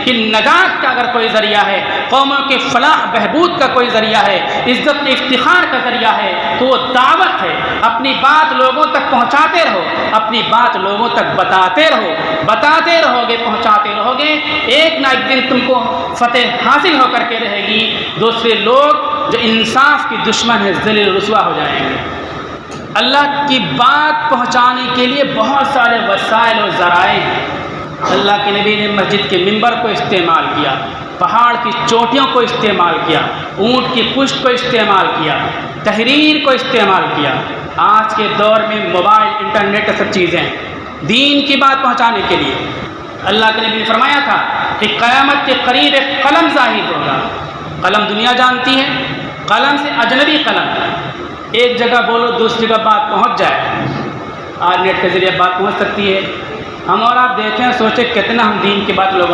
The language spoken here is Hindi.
कि नजात का अगर कोई ज़रिया है, कौमों के फलाह बहबूद का कोई ज़रिया है, इज़्ज़त इफ्तिखार का ज़रिया है, तो वो दावत है। अपनी बात लोगों तक पहुँचाते रहो, अपनी बात लोगों तक बताते रहोगे, पहुँचाते रहोगे, एक ना एक दिन तुमको फ़तेह हासिल होकर के रहेगी। दूसरे लोग जो इंसाफ की दुश्मन है ज़लील रुसवा हो जाएंगे। अल्लाह की बात पहुँचाने के लिए बहुत सारे वसाइल और ज़राए हैं। अल्लाह के नबी ने मस्जिद के मिंबर को इस्तेमाल किया, पहाड़ की चोटियों को इस्तेमाल किया, ऊँट की पुष्ट को इस्तेमाल किया, तहरीर को इस्तेमाल किया। आज के दौर में मोबाइल, इंटरनेट, सब चीज़ें दीन की बात पहुँचाने के लिए अल्लाह के नबी ने फरमाया था कि क़यामत के करीब एक कलम ज़ाहिर होगा। कलम दुनिया जानती है, कलम से अजनबी कलम, एक जगह बोलो दूसरी जगह बात पहुंच जाए। आज नेट के ज़रिए बात पहुंच सकती है। हम और आप देखें, सोचें कितना हम दीन की बात लोगों